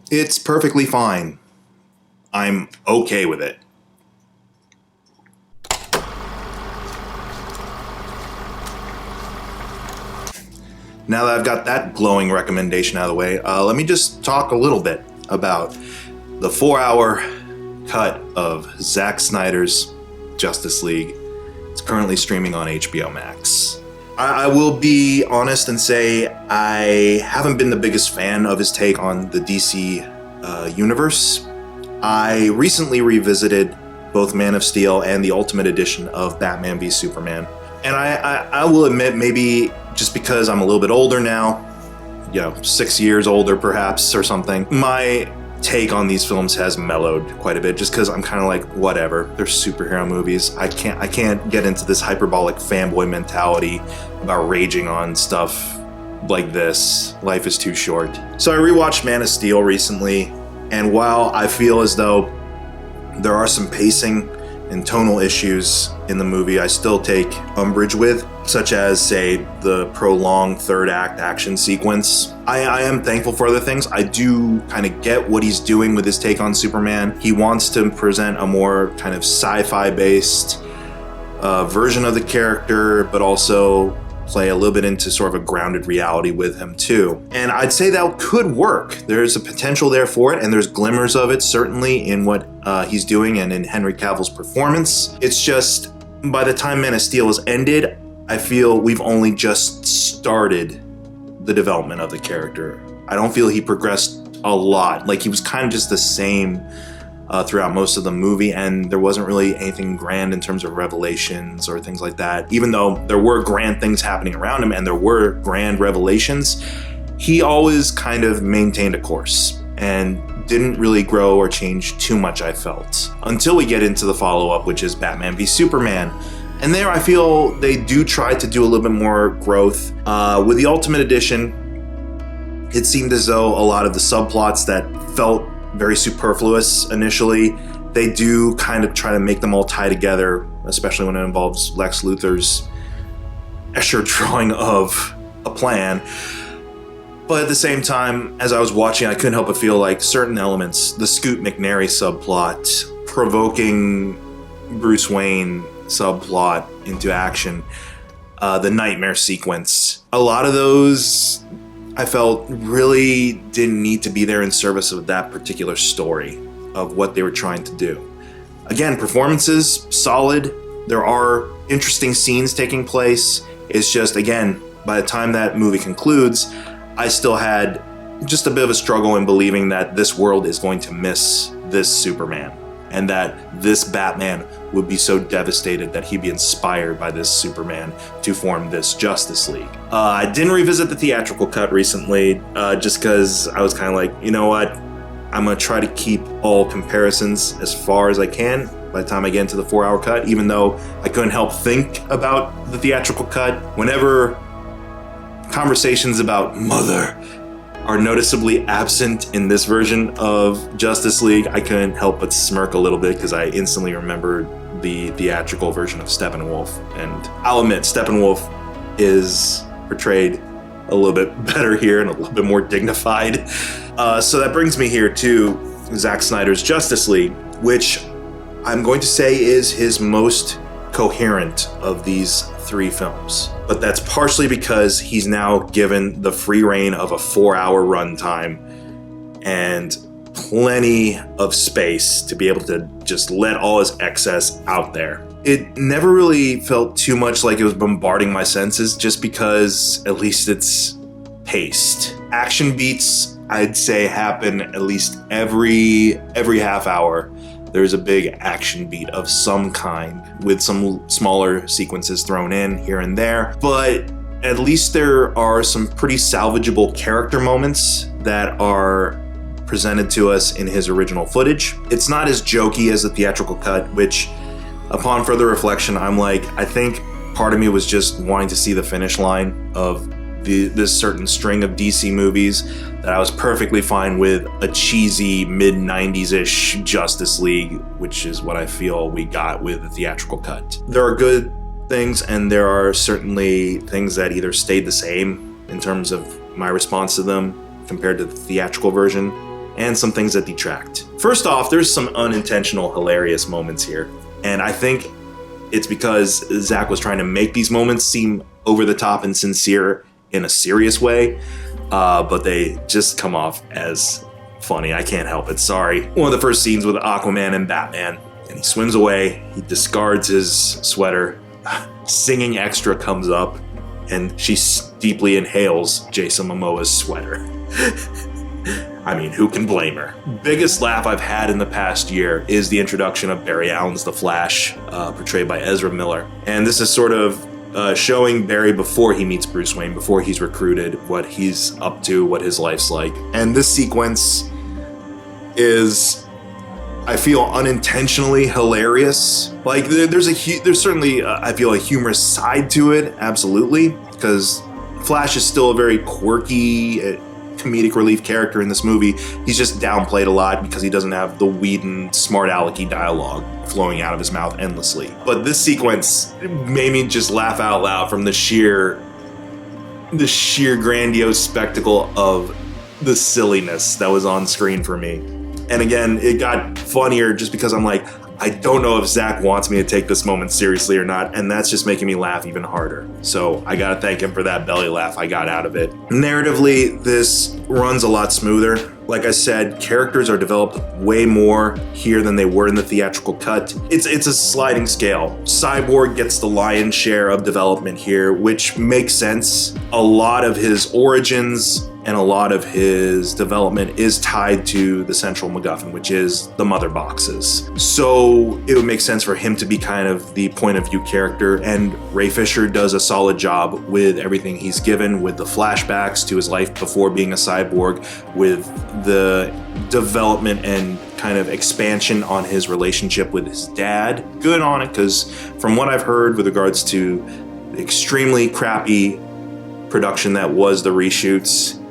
It's perfectly fine. I'm okay with it. Now that I've got that glowing recommendation out of the way, let me just talk a little bit about the 4-hour cut of Zack Snyder's Justice League. It's currently streaming on HBO Max. I will be honest and say I haven't been the biggest fan of his take on the DC universe. I recently revisited both Man of Steel and the Ultimate Edition of Batman v Superman. And I will admit, maybe just because I'm a little bit older now, 6 years older perhaps or something, my take on these films has mellowed quite a bit, just because I'm kind of like, whatever, they're superhero movies. I can't get into this hyperbolic fanboy mentality about raging on stuff like this. Life is too short. So I rewatched Man of Steel recently, and while I feel as though there are some pacing and tonal issues in the movie I still take umbrage with, such as, say, the prolonged third act action sequence. I am thankful for other things. I do kind of get what he's doing with his take on Superman. He wants to present a more kind of sci-fi based version of the character, but also play a little bit into sort of a grounded reality with him too. And I'd say that could work. There's a potential there for it, and there's glimmers of it certainly in what he's doing and in Henry Cavill's performance. It's just, by the time Man of Steel has ended, I feel we've only just started the development of the character. I don't feel he progressed a lot. Like, he was kind of just the same throughout most of the movie, and there wasn't really anything grand in terms of revelations or things like that. Even though there were grand things happening around him and there were grand revelations, he always kind of maintained a course and didn't really grow or change too much, I felt. Until we get into the follow-up, which is Batman v Superman. And there I feel they do try to do a little bit more growth. With the Ultimate Edition, it seemed as though a lot of the subplots that felt very superfluous initially, they do kind of try to make them all tie together, especially when it involves Lex Luthor's Escher drawing of a plan. But at the same time, as I was watching, I couldn't help but feel like certain elements, the Scoot McNairy subplot, provoking Bruce Wayne subplot into action, the nightmare sequence, a lot of those I felt really didn't need to be there in service of that particular story, of what they were trying to do. Again, performances, solid. There are interesting scenes taking place. It's just, again, by the time that movie concludes, I still had just a bit of a struggle in believing that this world is going to miss this Superman, and that this Batman would be so devastated that he'd be inspired by this Superman to form this Justice League. I didn't revisit the theatrical cut recently, just because I was kind of like, you know what? I'm going to try to keep all comparisons as far as I can by the time I get into the 4-hour cut, even though I couldn't help think about the theatrical cut. Whenever conversations about Mother are noticeably absent in this version of Justice League, I couldn't help but smirk a little bit because I instantly remembered the theatrical version of Steppenwolf. And I'll admit, Steppenwolf is portrayed a little bit better here and a little bit more dignified. So that brings me here to Zack Snyder's Justice League, which I'm going to say is his most coherent of these 3 films. But that's partially because he's now given the free reign of a 4-hour runtime and plenty of space to be able to just let all his excess out there. It never really felt too much like it was bombarding my senses, just because at least it's paced. Action beats, I'd say, happen at least every half hour. There's a big action beat of some kind, with some smaller sequences thrown in here and there. But at least there are some pretty salvageable character moments that are presented to us in his original footage. It's not as jokey as the theatrical cut, which, upon further reflection, I'm like, I think part of me was just wanting to see the finish line of this certain string of DC movies, that I was perfectly fine with a cheesy mid-90s-ish Justice League, which is what I feel we got with the theatrical cut. There are good things, and there are certainly things that either stayed the same in terms of my response to them compared to the theatrical version, and some things that detract. First off, there's some unintentional hilarious moments here, and I think it's because Zack was trying to make these moments seem over the top and sincere in a serious way, but they just come off as funny. I can't help it, sorry. One of the first scenes with Aquaman and Batman, and he swims away, he discards his sweater, Singing Extra comes up, and she deeply inhales Jason Momoa's sweater. I mean, who can blame her? Biggest laugh I've had in the past year is the introduction of Barry Allen's The Flash, portrayed by Ezra Miller. And this is sort of showing Barry before he meets Bruce Wayne, before he's recruited, what he's up to, what his life's like. And this sequence is, I feel, unintentionally hilarious. Like, there's certainly, I feel, a humorous side to it, absolutely, because Flash is still a very quirky, comedic relief character in this movie. He's just downplayed a lot because he doesn't have the Whedon smart alecky dialogue flowing out of his mouth endlessly. But this sequence made me just laugh out loud from the sheer grandiose spectacle of the silliness that was on screen for me. And again, it got funnier just because I'm like, I don't know if Zack wants me to take this moment seriously or not, and that's just making me laugh even harder. So I gotta thank him for that belly laugh I got out of it. Narratively, this runs a lot smoother. Like I said, characters are developed way more here than they were in the theatrical cut. It's a sliding scale. Cyborg gets the lion's share of development here, which makes sense. A lot of his origins and a lot of his development is tied to the central MacGuffin, which is the mother boxes. So it would make sense for him to be kind of the point of view character, and Ray Fisher does a solid job with everything he's given, with the flashbacks to his life before being a cyborg, with the development and kind of expansion on his relationship with his dad. Good on it, because from what I've heard with regards to the extremely crappy production that was the reshoots,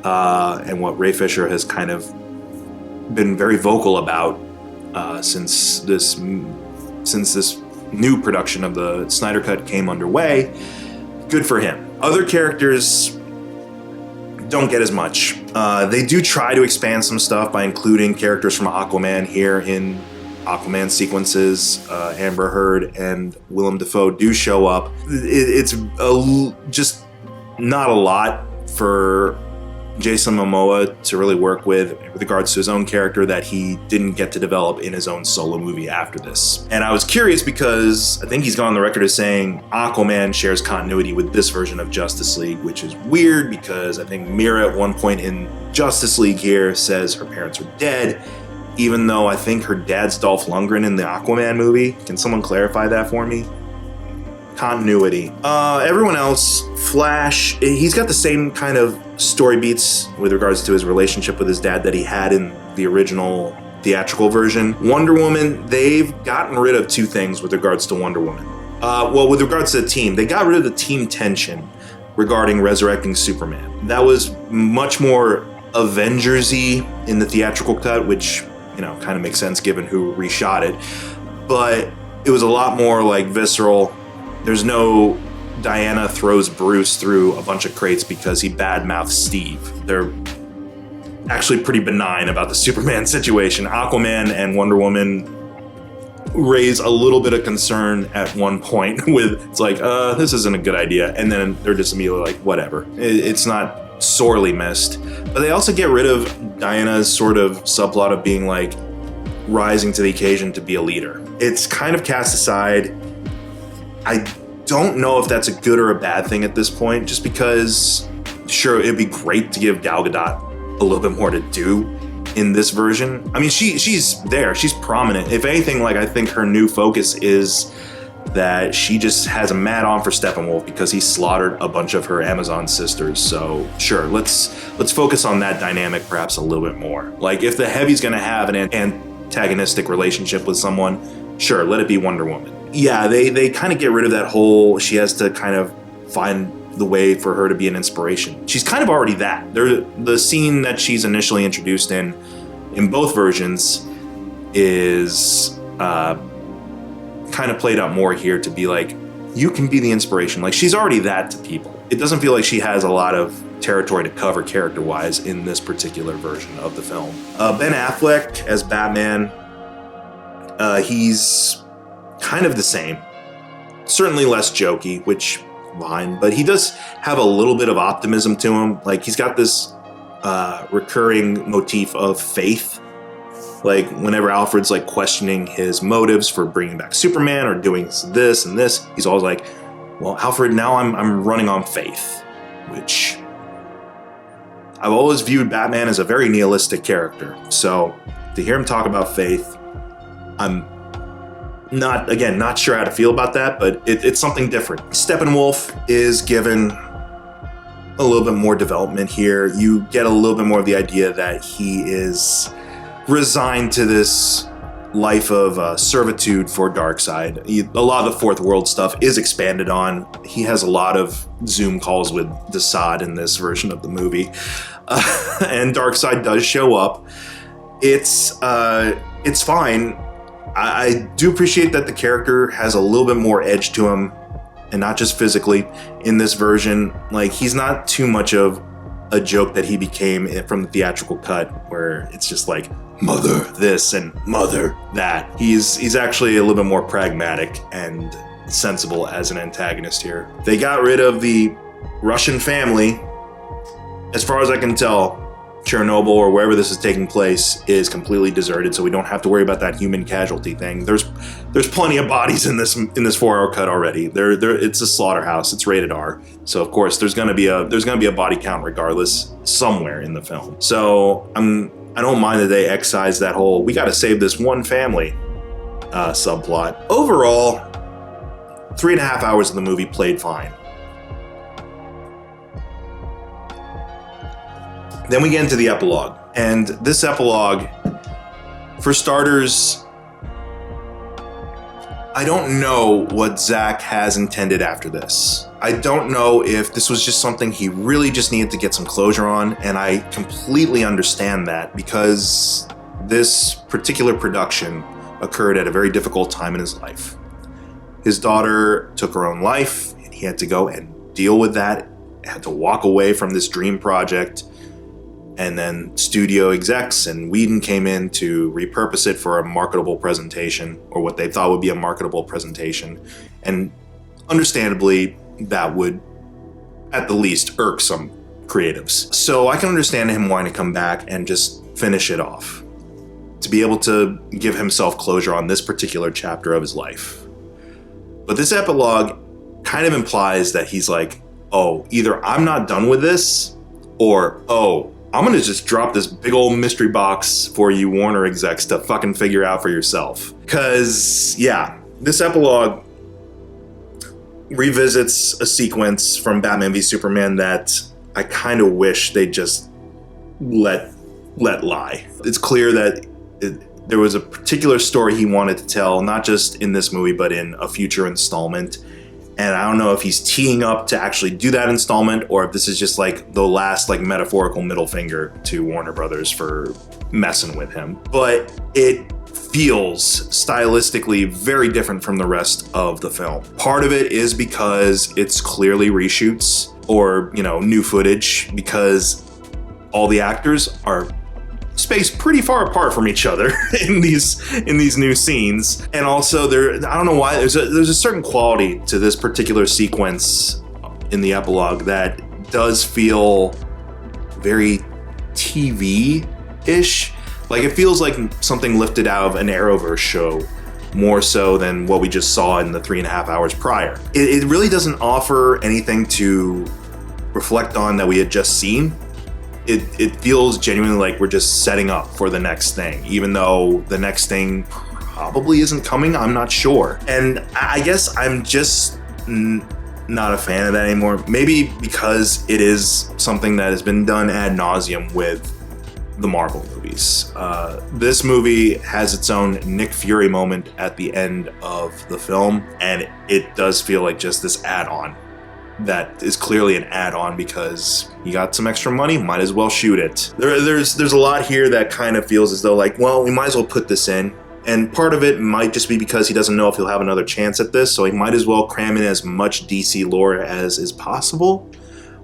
and what Ray Fisher has kind of been very vocal about since this new production of the Snyder Cut came underway. Good for him. Other characters don't get as much. They do try to expand some stuff by including characters from Aquaman here in Aquaman sequences. Amber Heard and Willem Dafoe do show up. It's just not a lot for Jason Momoa to really work with regards to his own character that he didn't get to develop in his own solo movie after this. And I was curious because I think he's gone on the record as saying Aquaman shares continuity with this version of Justice League, which is weird because I think Mira at one point in Justice League here says her parents are dead, even though I think her dad's Dolph Lundgren in the Aquaman movie. Can someone clarify that for me? Continuity. Everyone else, Flash, he's got the same kind of story beats with regards to his relationship with his dad that he had in the original theatrical version. Wonder Woman, they've gotten rid of two things with regards to Wonder Woman. With regards to the team, they got rid of the team tension regarding resurrecting Superman. That was much more Avengers-y in the theatrical cut, which, kind of makes sense given who reshot it. But it was a lot more like visceral. There's no Diana throws Bruce through a bunch of crates because he badmouths Steve. They're actually pretty benign about the Superman situation. Aquaman and Wonder Woman raise a little bit of concern at one point with, it's like, this isn't a good idea. And then they're just immediately like, whatever. It's not sorely missed. But they also get rid of Diana's sort of subplot of being like rising to the occasion to be a leader. It's kind of cast aside. I don't know if that's a good or a bad thing at this point, just because, sure, it'd be great to give Gal Gadot a little bit more to do in this version. I mean, she's there, she's prominent. If anything, I think her new focus is that she just has a mad on for Steppenwolf because he slaughtered a bunch of her Amazon sisters. So sure, let's focus on that dynamic perhaps a little bit more. Like, if the Heavy's gonna have an antagonistic relationship with someone, sure, let it be Wonder Woman. Yeah, they kind of get rid of that whole, she has to kind of find the way for her to be an inspiration. She's kind of already that. The scene that she's initially introduced in both versions is kind of played out more here to be like, you can be the inspiration. Like, she's already that to people. It doesn't feel like she has a lot of territory to cover character-wise in this particular version of the film. Ben Affleck as Batman, he's kind of the same. Certainly less jokey, which fine, but he does have a little bit of optimism to him. Like, he's got this recurring motif of faith. Like, whenever Alfred's like questioning his motives for bringing back Superman or doing this and this, he's always like, well, Alfred, now I'm running on faith, which I've always viewed Batman as a very nihilistic character. So to hear him talk about faith, I'm not sure how to feel about that, but it's something different. Steppenwolf is given a little bit more development here. You get a little bit more of the idea that he is resigned to this life of servitude for Darkseid. A lot of the Fourth World stuff is expanded on. He has a lot of Zoom calls with Desaad in this version of the movie. And Darkseid does show up. It's fine. I do appreciate that the character has a little bit more edge to him, and not just physically in this version. Like, he's not too much of a joke that he became from the theatrical cut, where it's just like, mother this and mother that. He's actually a little bit more pragmatic and sensible as an antagonist here. They got rid of the Russian family. As far as I can tell, Chernobyl or wherever this is taking place is completely deserted, so we don't have to worry about that human casualty thing. There's plenty of bodies in this 4-hour cut already. It's a slaughterhouse. It's rated R, so of course there's gonna be a body count regardless somewhere in the film. So I don't mind that they excise that whole "we got to save this one family" subplot. Overall, 3.5 hours of the movie played fine. Then we get into the epilogue. And this epilogue, for starters, I don't know what Zack has intended after this. I don't know if this was just something he really just needed to get some closure on, and I completely understand that, because this particular production occurred at a very difficult time in his life. His daughter took her own life, and he had to go and deal with that, had to walk away from this dream project. And then studio execs and Whedon came in to repurpose it for a marketable presentation, or what they thought would be a marketable presentation. And understandably, that would, at the least, irk some creatives. So I can understand him wanting to come back and just finish it off, to be able to give himself closure on this particular chapter of his life. But this epilogue kind of implies that he's like, oh, either I'm not done with this, or, oh, I'm gonna just drop this big old mystery box for you Warner execs to fucking figure out for yourself. Cause yeah, this epilogue revisits a sequence from Batman v Superman that I kind of wish they just let lie. It's clear that there was a particular story he wanted to tell, not just in this movie, but in a future installment. And I don't know if he's teeing up to actually do that installment, or if this is just like the last like metaphorical middle finger to Warner Brothers for messing with him. But it feels stylistically very different from the rest of the film. Part of it is because it's clearly reshoots or, new footage, because all the actors are spaced pretty far apart from each other in these new scenes. And also I don't know why, there's a certain quality to this particular sequence in the epilogue that does feel very TV-ish. Like, it feels like something lifted out of an Arrowverse show, more so than what we just saw in the 3.5 hours prior. It really doesn't offer anything to reflect on that we had just seen. It feels genuinely like we're just setting up for the next thing, even though the next thing probably isn't coming. I'm not sure. And I guess I'm just not a fan of that anymore. Maybe because it is something that has been done ad nauseum with the Marvel movies. This movie has its own Nick Fury moment at the end of the film, and it does feel like just this add-on. That is clearly an add-on because you got some extra money, might as well shoot it. There's a lot here that kind of feels as though like, well, we might as well put this in. And part of it might just be because he doesn't know if he'll have another chance at this, so he might as well cram in as much DC lore as is possible,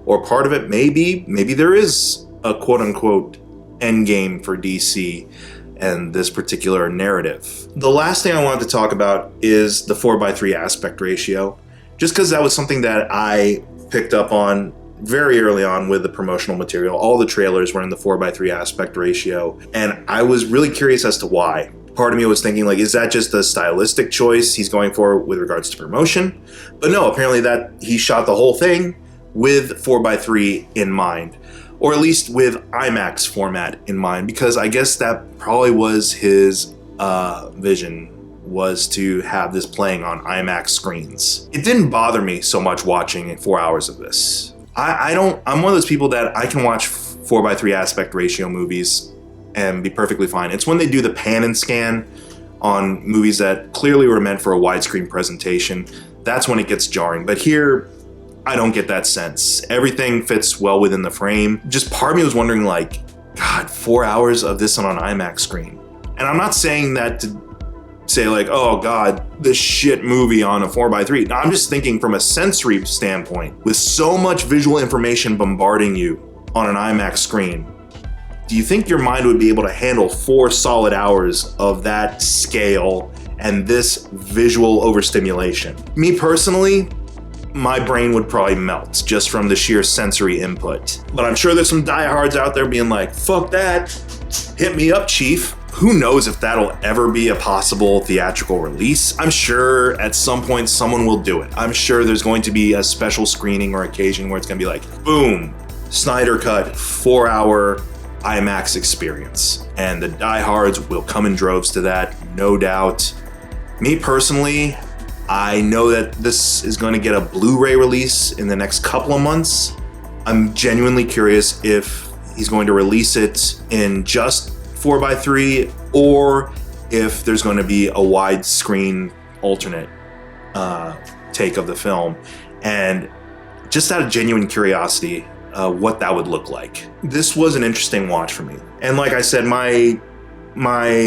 or part of it maybe there is a quote-unquote endgame for DC and this particular narrative. The last thing I wanted to talk about is the 4:3 aspect ratio, just because that was something that I picked up on very early on with the promotional material. All the trailers were in the 4:3 aspect ratio, and I was really curious as to why. Part of me was thinking, like, is that just a stylistic choice he's going for with regards to promotion? But no, apparently that he shot the whole thing with 4:3 in mind, or at least with IMAX format in mind, because I guess that probably was his vision, was to have this playing on IMAX screens. It didn't bother me so much watching 4 hours of this. I'm one of those people that I can watch 4:3 aspect ratio movies and be perfectly fine. It's when they do the pan and scan on movies that clearly were meant for a widescreen presentation, that's when it gets jarring. But here, I don't get that sense. Everything fits well within the frame. Just part of me was wondering, like, God, 4 hours of this on an IMAX screen. And I'm not saying that to say like, oh God, this shit movie on a 4:3. No, I'm just thinking from a sensory standpoint, with so much visual information bombarding you on an IMAX screen, do you think your mind would be able to handle 4 solid hours of that scale and this visual overstimulation? Me personally, my brain would probably melt just from the sheer sensory input. But I'm sure there's some diehards out there being like, fuck that, hit me up, chief. Who knows if that'll ever be a possible theatrical release? I'm sure at some point someone will do it. I'm sure there's going to be a special screening or occasion where it's gonna be like, boom, Snyder Cut, 4-hour IMAX experience. And the diehards will come in droves to that, no doubt. Me personally, I know that this is going to get a Blu-ray release in the next couple of months. I'm genuinely curious if he's going to release it in just 4:3 or if there's going to be a widescreen alternate take of the film. And just out of genuine curiosity, what that would look like. This was an interesting watch for me. And like I said, my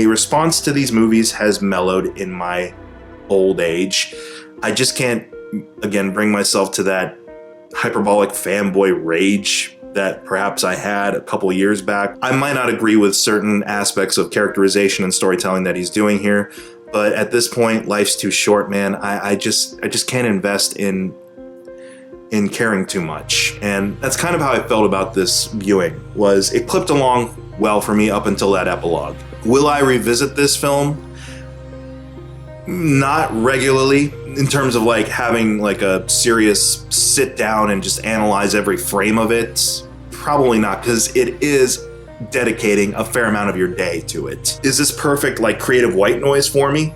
response to these movies has mellowed in my old age. I just can't, again, bring myself to that hyperbolic fanboy rage that perhaps I had a couple years back. I might not agree with certain aspects of characterization and storytelling that he's doing here, but at this point, life's too short, man. I just can't invest in caring too much. And that's kind of how I felt about this viewing, was it clipped along well for me up until that epilogue. Will I revisit this film? Not regularly, in terms of like having like a serious sit down and just analyze every frame of it. Probably not, because it is dedicating a fair amount of your day to it. Is this perfect like creative white noise for me?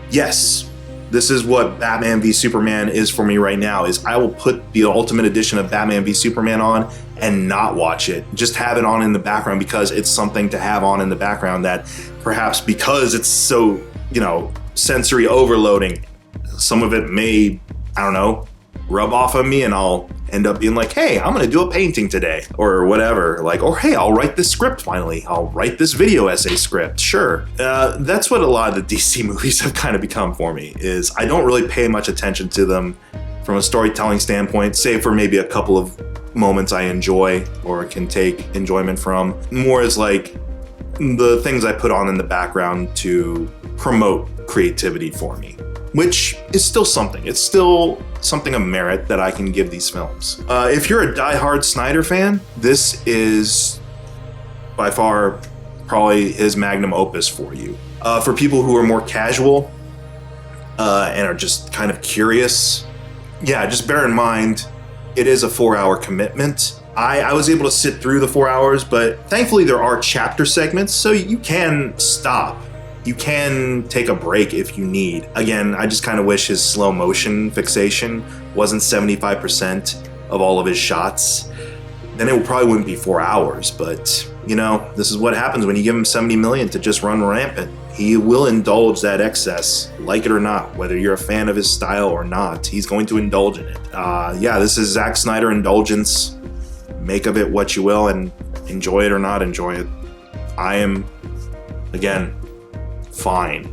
Yes. This is what Batman v Superman is for me right now, is I will put the Ultimate Edition of Batman v Superman on and not watch it. Just have it on in the background because it's something to have on in the background that perhaps because it's so, sensory overloading, some of it may, I don't know, rub off on me and I'll end up being like, hey, I'm gonna do a painting today or whatever. Like, or hey, I'll write this script finally. I'll write this video essay script, sure. That's what a lot of the DC movies have kind of become for me, is I don't really pay much attention to them from a storytelling standpoint, save for maybe a couple of moments I enjoy or can take enjoyment from. More as like the things I put on in the background to promote creativity for me, which is still something. It's still something of merit that I can give these films. If you're a diehard Snyder fan, this is by far probably his magnum opus for you. For people who are more casual and are just kind of curious, yeah, just bear in mind, it is a 4-hour commitment. I was able to sit through the 4 hours, but thankfully there are chapter segments, so you can stop. You can take a break if you need. Again, I just kind of wish his slow motion fixation wasn't 75% of all of his shots. Then it probably wouldn't be 4 hours, but this is what happens when you give him 70 million to just run rampant. He will indulge that excess, like it or not, whether you're a fan of his style or not, he's going to indulge in it. Yeah, this is Zack Snyder indulgence. Make of it what you will and enjoy it or not enjoy it. I am, again, fine